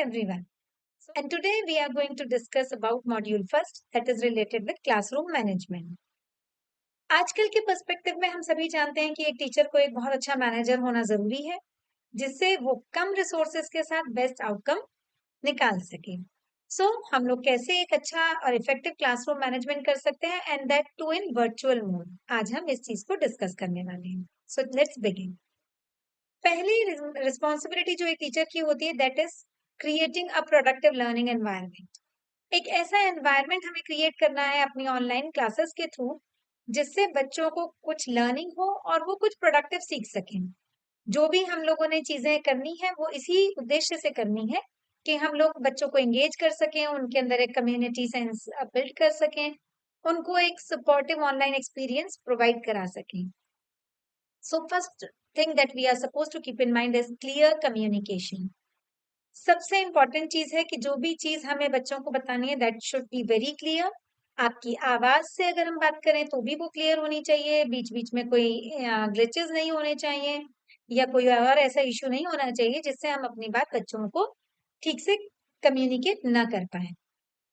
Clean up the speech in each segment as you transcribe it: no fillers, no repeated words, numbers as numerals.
everyone. And today we are going to discuss about module first that is related with classroom management. आजकल के perspective में हम सभी जानते हैं कि एक टीचर को एक बहुत अच्छा मैनेजर होना जरूरी है जिससे वो कम रिसोर्सेज के साथ बेस्ट आउटकम निकाल सके। हम लोग कैसे एक अच्छा और इफेक्टिव क्लासरूम मैनेजमेंट कर सकते हैं and that too in virtual mode. आज हम इस चीज को डिस्कस करने वाले हैं। So let's begin. पहली रिस्पॉन्सिबिलिटी जो एक टीचर की होती है that is creating a productive learning environment. एक ऐसा एनवायरनमेंट हमें क्रिएट करना है अपनी ऑनलाइन क्लासेस के थ्रू जिससे बच्चों को कुछ लर्निंग हो और वो कुछ प्रोडक्टिव सीख सकें। जो भी हम लोगों ने चीजें करनी है वो इसी उद्देश्य से करनी है कि हम लोग बच्चों को एंगेज कर सकें, उनके अंदर एक कम्युनिटी सेंस बिल्ड कर सकें, उनको एक सपोर्टिव ऑनलाइन एक्सपीरियंस प्रोवाइड करा सकें। So first thing that we are supposed to keep in mind is clear communication. सबसे इम्पोर्टेंट चीज है कि जो भी चीज हमें बच्चों को बतानी है that should be very clear. आपकी आवाज से अगर हम बात करें तो भी वो क्लियर होनी चाहिए, बीच बीच में कोई ग्लिचेस नहीं होने चाहिए या कोई और ऐसा इशू नहीं होना चाहिए जिससे हम अपनी बात बच्चों को ठीक से कम्युनिकेट ना कर पाए।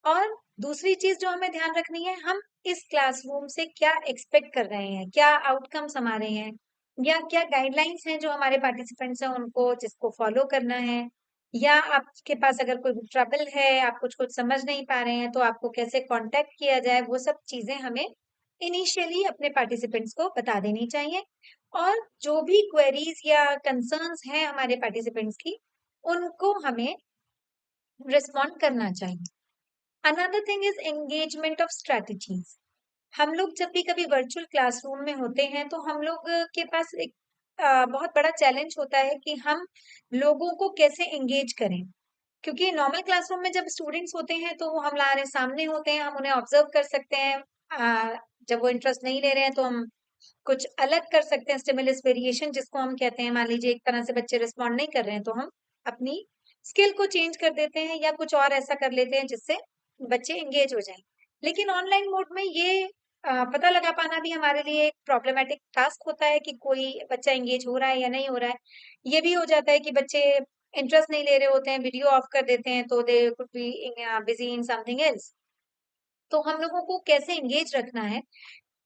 और दूसरी चीज जो हमें ध्यान रखनी है, हम इस क्लासरूम से क्या एक्सपेक्ट कर रहे हैं, क्या आउटकम्स हमारे हैं या क्या गाइडलाइंस हैं जो हमारे पार्टिसिपेंट्स हैं उनको जिसको फॉलो करना है, या आपके पास अगर कोई ट्रबल है, आप कुछ कुछ समझ नहीं पा रहे हैं तो आपको कैसे कांटेक्ट किया जाए, वो सब चीजें हमें इनिशियली अपने पार्टिसिपेंट्स को बता देनी चाहिए। और जो भी क्वेरीज या कंसर्न्स हैं हमारे पार्टिसिपेंट्स की, उनको हमें रिस्पॉन्ड करना चाहिए। Another thing is engagement of strategies. हम लोग जब भी कभी वर्चुअल क्लासरूम में होते हैं तो हम लोग के पास एक बहुत बड़ा चैलेंज होता है कि हम लोगों को कैसे एंगेज करें। क्योंकि नॉर्मल क्लासरूम में जब स्टूडेंट्स होते हैं तो वो हमारे सामने होते हैं, हम उन्हें ऑब्जर्व कर सकते हैं। जब वो इंटरेस्ट नहीं ले रहे हैं तो हम कुछ अलग कर सकते हैं, स्टिमुलस वेरिएशन जिसको हम कहते हैं। मान लीजिए एक तरह से बच्चे रिस्पॉन्ड नहीं कर रहे हैं तो हम अपनी स्किल को चेंज कर देते हैं या कुछ और ऐसा कर लेते हैं जिससे बच्चे एंगेज हो जाएं। लेकिन ऑनलाइन मोड में ये पता लगा पाना भी हमारे लिए एक प्रॉब्लमेटिक टास्क होता है कि कोई बच्चा एंगेज हो रहा है या नहीं हो रहा है। ये भी हो जाता है कि बच्चे इंटरेस्ट नहीं ले रहे होते हैं, वीडियो ऑफ कर देते हैं तो they could be busy in something else. तो हम लोगों को कैसे एंगेज रखना है,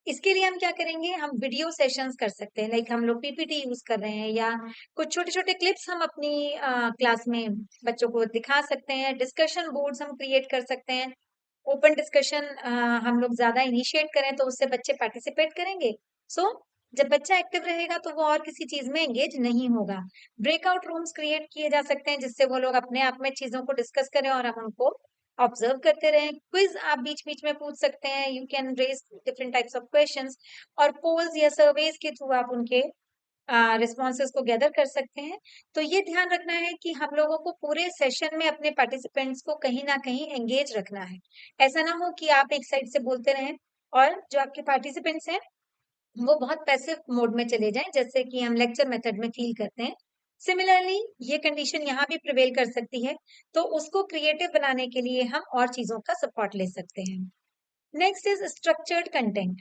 इसके लिए हम क्या करेंगे, हम वीडियो सेशंस कर सकते हैं। लाइक हम लोग पीपीटी यूज कर रहे हैं या कुछ छोटे छोटे क्लिप्स हम अपनी क्लास में बच्चों को दिखा सकते हैं। डिस्कशन बोर्ड्स हम क्रिएट कर सकते हैं। ओपन डिस्कशन हम लोग ज्यादा इनिशिएट करें तो उससे बच्चे पार्टिसिपेट करेंगे। जब बच्चा एक्टिव रहेगा तो वो और किसी चीज में एंगेज नहीं होगा। ब्रेकआउट रूम्स क्रिएट किए जा सकते हैं जिससे वो लोग अपने आप में चीजों को डिस्कस करें और हम उनको ऑब्जर्व करते रहें। क्विज आप बीच बीच में पूछ सकते हैं, you can raise different types of questions, और पोल्स या सर्वेज के थ्रू आप उनके रिस्पॉन्सेज को गैदर कर सकते हैं। तो ये ध्यान रखना है कि हम लोगों को पूरे सेशन में अपने पार्टिसिपेंट्स को कहीं ना कहीं एंगेज रखना है। ऐसा ना हो कि आप एक साइड से बोलते रहें और जो आपके पार्टिसिपेंट्स हैं वो बहुत पैसिव मोड में चले जाएं, जैसे कि हम लेक्चर मेथड में फील करते हैं। सिमिलरली ये कंडीशन यहाँ भी प्रिवेल कर सकती है, तो उसको क्रिएटिव बनाने के लिए हम और चीजों का सपोर्ट ले सकते हैं। Next is structured content.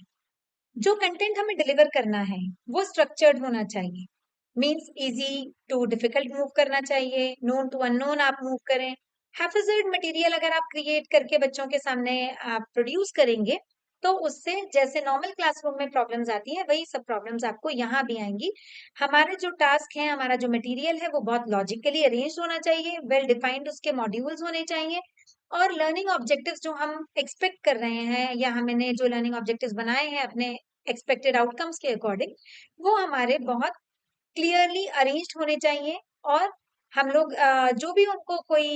जो कंटेंट हमें डिलीवर करना है वो स्ट्रक्चर्ड होना चाहिए। Means easy to difficult move करना चाहिए, नोन टू अननोन आप मूव करें। हैफिजर्ड मटेरियल अगर आप क्रिएट करके बच्चों के सामने आप प्रोड्यूस करेंगे तो उससे जैसे नॉर्मल क्लासरूम में प्रॉब्लम्स आती है वही सब प्रॉब्लम्स आपको यहाँ भी आएंगी। हमारे जो टास्क है, हमारा जो मटेरियल है वो बहुत लॉजिकली अरेंज होना चाहिए, वेल डिफाइंड उसके मॉड्यूल्स होने चाहिए, और लर्निंग ऑब्जेक्टिव्स जो हम एक्सपेक्ट कर रहे हैं या हमने जो लर्निंग ऑब्जेक्टिव्स बनाए हैं अपने एक्सपेक्टेड आउटकम्स के अकॉर्डिंग, वो हमारे बहुत क्लियरली अरेंज्ड होने चाहिए। और हम लोग जो भी उनको कोई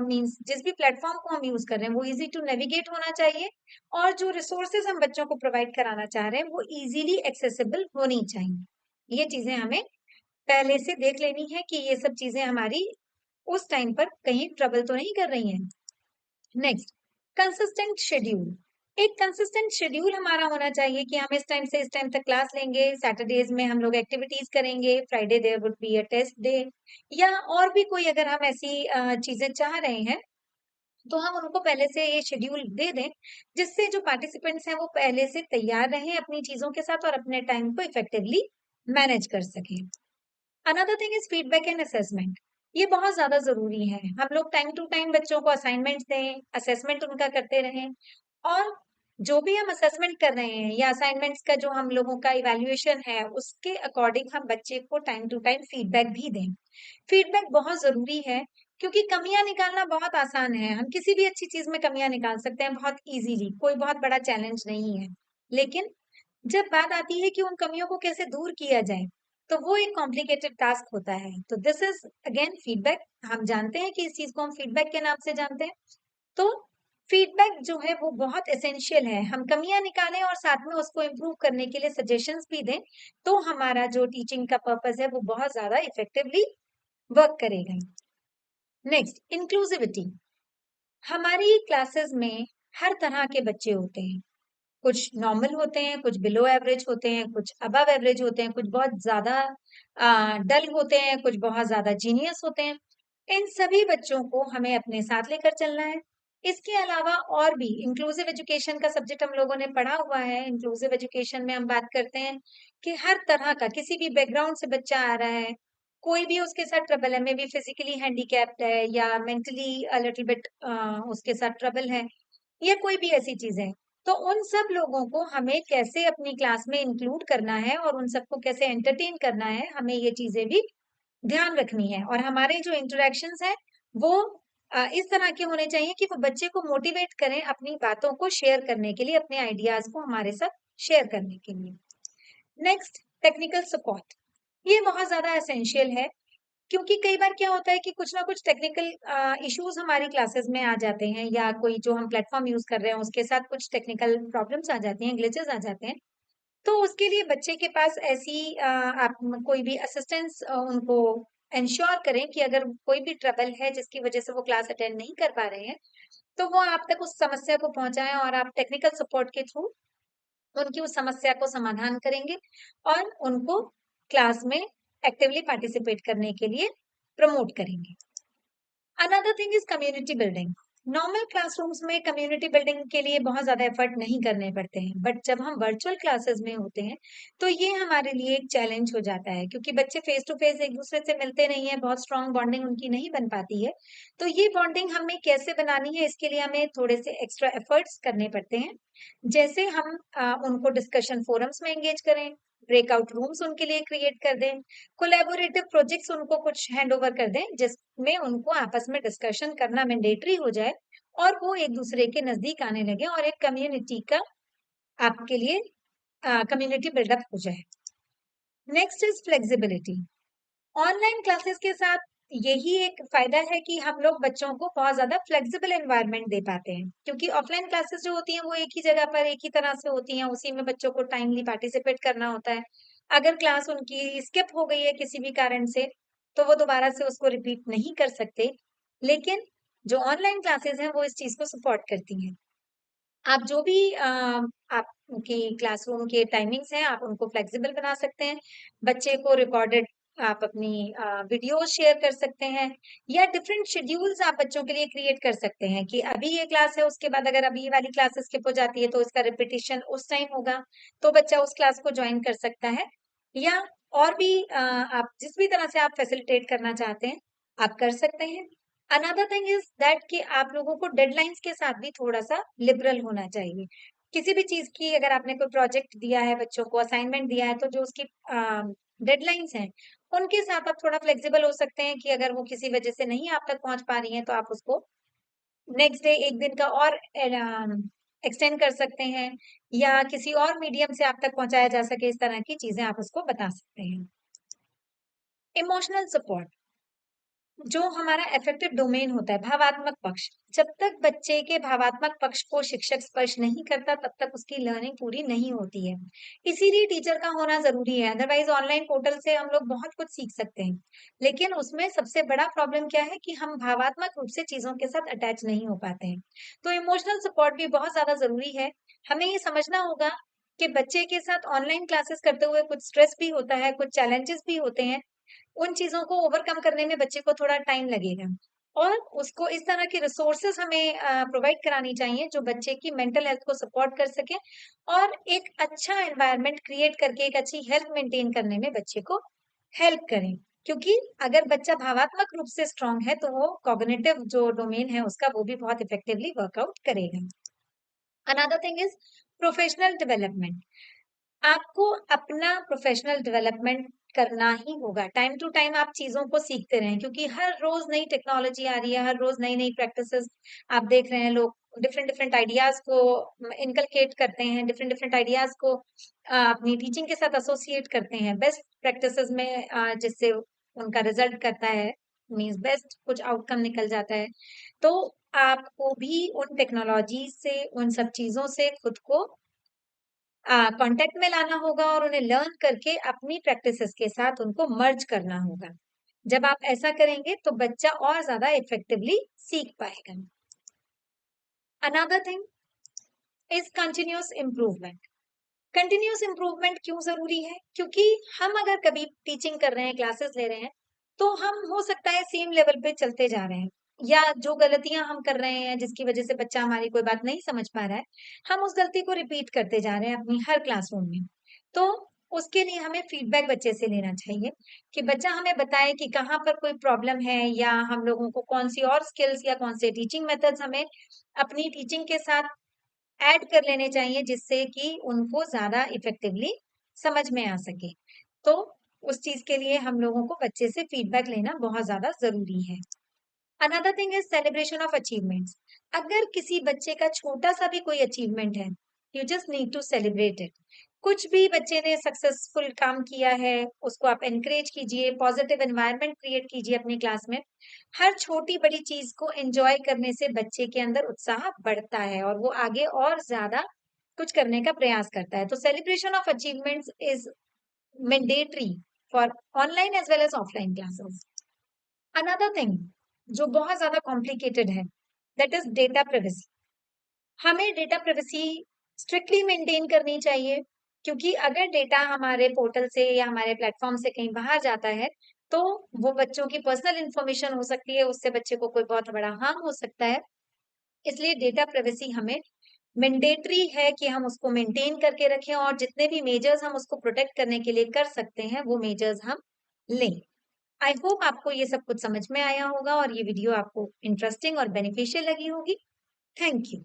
मींस जिस भी प्लेटफॉर्म को हम यूज कर रहे हैं वो इजी टू नेविगेट होना चाहिए, और जो रिसोर्सेज हम बच्चों को प्रोवाइड कराना चाह रहे हैं वो इजीली एक्सेसिबल होनी चाहिए। ये चीजें हमें पहले से देख लेनी है कि ये सब चीजें हमारी उस टाइम पर कहीं ट्रबल तो नहीं कर रही हैं। Next, consistent schedule. एक कंसिस्टेंट शेड्यूल हमारा होना चाहिए कि हम इस टाइम से इस टाइम तक क्लास लेंगे, सैटरडेज में हम लोग एक्टिविटीज करेंगे, Friday there would be a test day, या और भी कोई अगर हम ऐसी चीजें चाह रहे हैं तो हम उनको पहले से ये शेड्यूल दे दें जिससे जो पार्टिसिपेंट्स हैं वो पहले से तैयार रहें अपनी चीजों के साथ और अपने टाइम को इफेक्टिवली मैनेज कर सकें। Another thing is feedback and assessment. ये बहुत ज़्यादा ज़रूरी है। हम लोग टाइम टू टाइम बच्चों को असाइनमेंट्स दें, असेसमेंट उनका करते रहें और जो भी हम असेसमेंट कर रहे हैं या असाइनमेंट्स का जो हम लोगों का इवैल्यूएशन है, उसके अकॉर्डिंग हम बच्चे को टाइम टू टाइम फीडबैक भी दें। फीडबैक बहुत ज़रूरी है क्योंकि कमियाँ निकालना बहुत आसान है। हम किसी भी अच्छी चीज़ में कमियाँ निकाल सकते हैं बहुत ईज़िली, कोई बहुत बड़ा चैलेंज नहीं है। लेकिन जब बात आती है कि उन कमियों को कैसे दूर किया जाए, तो वो एक कॉम्प्लिकेटेड टास्क होता है। तो दिस इज़ अगेन फीडबैक। हम जानते हैं कि इस चीज़ को हम फीडबैक के नाम से जानते हैं। तो फीडबैक जो है वो बहुत एसेंशियल है। हम कमियाँ निकालें और साथ में उसको इम्प्रूव करने के लिए सजेशंस भी दें, तो हमारा जो टीचिंग का पर्पस है वो बहुत ज़्यादा इफेक्टिवली वर्क करेगा। Next, inclusivity. हमारी क्लासेस में हर तरह के बच्चे होते हैं। कुछ नॉर्मल होते हैं, कुछ बिलो एवरेज होते हैं, कुछ अबव एवरेज होते हैं, कुछ बहुत ज़्यादा डल होते हैं, कुछ बहुत ज़्यादा जीनियस होते हैं। इन सभी बच्चों को हमें अपने साथ लेकर चलना है। इसके अलावा और भी इंक्लूसिव एजुकेशन का सब्जेक्ट हम लोगों ने पढ़ा हुआ है। इंक्लूसिव एजुकेशन में हम बात करते हैं कि हर तरह का किसी भी बैकग्राउंड से बच्चा आ रहा है, कोई भी उसके साथ ट्रबल है, मे बी फिजिकली हैंडीकैप्ड है या मेंटली लिटिल बिट उसके साथ ट्रबल है या कोई भी ऐसी चीज़ है। तो उन सब लोगों को हमें कैसे अपनी क्लास में इंक्लूड करना है और उन सबको कैसे एंटरटेन करना है, हमें ये चीज़ें भी ध्यान रखनी है। और हमारे जो इंटरैक्शंस हैं, वो इस तरह के होने चाहिए कि वो बच्चे को मोटिवेट करें अपनी बातों को शेयर करने के लिए, अपने आइडियाज़ को हमारे साथ शेयर करने के लिए। Next, technical support. ये बहुत ज़्यादा एसेंशियल है क्योंकि कई बार क्या होता है कि कुछ ना कुछ टेक्निकल इश्यूज हमारी क्लासेस में आ जाते हैं या कोई जो हम प्लेटफॉर्म यूज कर रहे हैं उसके साथ कुछ टेक्निकल प्रॉब्लम्स आ जाती हैं, ग्लिचेस आ जाते हैं। तो उसके लिए बच्चे के पास ऐसी आप कोई भी असिस्टेंस उनको इंश्योर करें कि अगर कोई भी ट्रबल है जिसकी वजह से वो क्लास अटेंड नहीं कर पा रहे हैं, तो वो आप तक उस समस्या को पहुंचाएं और आप टेक्निकल सपोर्ट के थ्रू उनकी उस समस्या को समाधान करेंगे और उनको क्लास में एक्टिवली पार्टिसिपेट करने के लिए प्रमोट करेंगे। Another thing is community building. Normal classrooms में कम्युनिटी बिल्डिंग के लिए बहुत ज्यादा एफर्ट नहीं करने पड़ते हैं, बट जब हम वर्चुअल क्लासेस में होते हैं तो ये हमारे लिए एक चैलेंज हो जाता है क्योंकि बच्चे फेस टू फेस एक दूसरे से मिलते नहीं है, बहुत स्ट्रांग बॉन्डिंग उनकी नहीं बन पाती है। तो ये बॉन्डिंग हमें कैसे बनानी है, इसके लिए हमें थोड़े से एक्स्ट्रा एफर्ट्स करने पड़ते हैं। जैसे हम उनको डिस्कशन फोरम्स में एंगेज करें, ब्रेकआउट रूम्स उनके लिए क्रिएट कर दें, कोलैबोरेटिव प्रोजेक्ट्स उनको कुछ हैंड ओवर कर दें जिसमें उनको आपस में डिस्कशन करना मैंडेटरी हो जाए और वो एक दूसरे के नजदीक आने लगे और एक कम्युनिटी का आपके लिए कम्युनिटी बिल्डअप हो जाए। Next is flexibility. Online classes के साथ यही एक फायदा है कि हम लोग बच्चों को बहुत ज्यादा फ्लेक्सिबल एनवायरनमेंट दे पाते हैं क्योंकि ऑफलाइन क्लासेस जो होती हैं वो एक ही जगह पर एक ही तरह से होती हैं, उसी में बच्चों को टाइमली पार्टिसिपेट करना होता है। अगर क्लास उनकी स्किप हो गई है किसी भी कारण से तो वो दोबारा से उसको रिपीट नहीं कर सकते। लेकिन जो ऑनलाइन क्लासेस हैं वो इस चीज को सपोर्ट करती हैं। आप जो भी आपकी क्लासरूम के टाइमिंग्स हैं, आप उनको फ्लेक्सिबल बना सकते हैं। बच्चे को रिकॉर्डेड आप अपनी वीडियोस शेयर कर सकते हैं या डिफरेंट शेड्यूल्स आप बच्चों के लिए क्रिएट कर सकते हैं कि अभी ये क्लास है, उसके बाद अगर अभी ये वाली क्लास स्किप हो जाती है तो इसका रिपीटिशन उस टाइम होगा, तो बच्चा उस क्लास को ज्वाइन कर सकता है। या और भी आप जिस भी तरह से आप फैसिलिटेट करना चाहते हैं, आप कर सकते हैं। अनदर थिंग इज दैट कि आप लोगों को डेडलाइंस के साथ भी थोड़ा-सा लिबरल होना चाहिए। किसी भी चीज़ की अगर आपने कोई प्रोजेक्ट दिया है बच्चों को, असाइनमेंट दिया है, तो जो उसकी डेडलाइन्स हैं, उनके साथ आप थोड़ा फ्लेक्सिबल हो सकते हैं कि अगर वो किसी वजह से नहीं आप तक पहुँच पा रही हैं, तो आप उसको नेक्स्ट डे 1 दिन का और एक्सटेंड कर सकते हैं या किसी और मीडियम से आप तक पहुँचाया जा सके, इस तरह की चीज़ें आप उसको बता सकते हैं। Emotional support. जो हमारा अफेक्टिव डोमेन होता है, भावात्मक पक्ष, जब तक बच्चे के भावात्मक पक्ष को शिक्षक स्पर्श नहीं करता तब तक उसकी लर्निंग पूरी नहीं होती है। इसीलिए टीचर का होना जरूरी है, अदरवाइज ऑनलाइन पोर्टल से हम लोग बहुत कुछ सीख सकते हैं, लेकिन उसमें सबसे बड़ा प्रॉब्लम क्या है कि हम भावात्मक रूप से चीजों के साथ अटैच नहीं हो पाते हैं। तो इमोशनल सपोर्ट भी बहुत ज्यादा जरूरी है। हमें ये समझना होगा कि बच्चे के साथ ऑनलाइन क्लासेस करते हुए कुछ स्ट्रेस भी होता है, कुछ चैलेंजेस भी होते हैं। उन चीज़ों को ओवरकम करने में बच्चे को थोड़ा टाइम लगेगा और उसको इस तरह की रिसोर्सेज हमें प्रोवाइड करानी चाहिए जो बच्चे की मेंटल हेल्थ को सपोर्ट कर सके और एक अच्छा एनवायरनमेंट क्रिएट करके एक अच्छी हेल्थ मेंटेन करने में बच्चे को हेल्प करें। क्योंकि अगर बच्चा भावात्मक रूप से स्ट्रांग है, तो वो कॉग्निटिव जो डोमेन है उसका, वो भी बहुत इफेक्टिवली वर्कआउट करेगा। Another thing is professional development. आपको अपना प्रोफेशनल डेवलपमेंट करना ही होगा। टाइम टू टाइम आप चीजों को सीखते रहें, क्योंकि हर रोज नई टेक्नोलॉजी आ रही है, हर रोज नई नई प्रैक्टिसेस आप देख रहे हैं। लोग डिफरेंट डिफरेंट आइडियाज को इनकलकेट करते हैं, डिफरेंट डिफरेंट आइडियाज को अपनी टीचिंग के साथ एसोसिएट करते हैं बेस्ट प्रैक्टिसेस में, जिससे उनका रिजल्ट करता है, मीन्स बेस्ट कुछ आउटकम निकल जाता है। तो आपको भी उन टेक्नोलॉजी से, उन सब चीजों से खुद को कांटेक्ट में लाना होगा और उन्हें लर्न करके अपनी प्रैक्टिसेस के साथ उनको मर्ज करना होगा। जब आप ऐसा करेंगे तो बच्चा और ज्यादा इफेक्टिवली सीख पाएगा। Another thing is continuous improvement. Continuous improvement क्यों जरूरी है? क्योंकि हम अगर कभी टीचिंग कर रहे हैं, क्लासेस ले रहे हैं, तो हम हो सकता है सेम लेवल पे चलते जा रहे हैं, या जो गलतियां हम कर रहे हैं जिसकी वजह से बच्चा हमारी कोई बात नहीं समझ पा रहा है, हम उस गलती को रिपीट करते जा रहे हैं अपनी हर क्लासरूम में। तो उसके लिए हमें फीडबैक बच्चे से लेना चाहिए कि बच्चा हमें बताए कि कहाँ पर कोई प्रॉब्लम है, या हम लोगों को कौन सी और स्किल्स या कौन से टीचिंग मेथड्स हमें अपनी टीचिंग के साथ ऐड कर लेने चाहिए, जिससे कि उनको ज्यादा इफेक्टिवली समझ में आ सके। तो उस चीज के लिए हम लोगों को बच्चे से फीडबैक लेना बहुत ज्यादा जरूरी है। Another thing is celebration of achievements. अगर किसी बच्चे का छोटा सा भी कोई अचीवमेंट है, you just need to celebrate it. कुछ भी बच्चे ने सक्सेसफुल काम किया है, उसको आप एनकरेज कीजिए, पॉजिटिव एनवायरनमेंट क्रिएट कीजिए अपनी क्लास में। हर छोटी बड़ी चीज को एंजॉय करने से बच्चे के अंदर उत्साह बढ़ता है और वो आगे और ज्यादा कुछ करने का प्रयास करता है। तो celebration of achievements is mandatory for online as well as offline classes. Another thing जो बहुत ज्यादा कॉम्प्लिकेटेड है, दैट इज डेटा प्राइवेसी। हमें डेटा प्राइवेसी स्ट्रिक्टली मेंटेन करनी चाहिए, क्योंकि अगर डेटा हमारे पोर्टल से या हमारे प्लेटफॉर्म से कहीं बाहर जाता है, तो वो बच्चों की पर्सनल इंफॉर्मेशन हो सकती है, उससे बच्चे को कोई बहुत बड़ा हार्म हो सकता है। इसलिए डेटा प्राइवेसी हमें मैंडेटरी है कि हम उसको मेंटेन करके रखें, और जितने भी मेजर्स हम उसको प्रोटेक्ट करने के लिए कर सकते हैं, वो मेजर्स हम लें। आई होप आपको ये सब कुछ समझ में आया होगा और ये वीडियो आपको इंटरेस्टिंग और बेनिफिशियल लगी होगी। Thank you.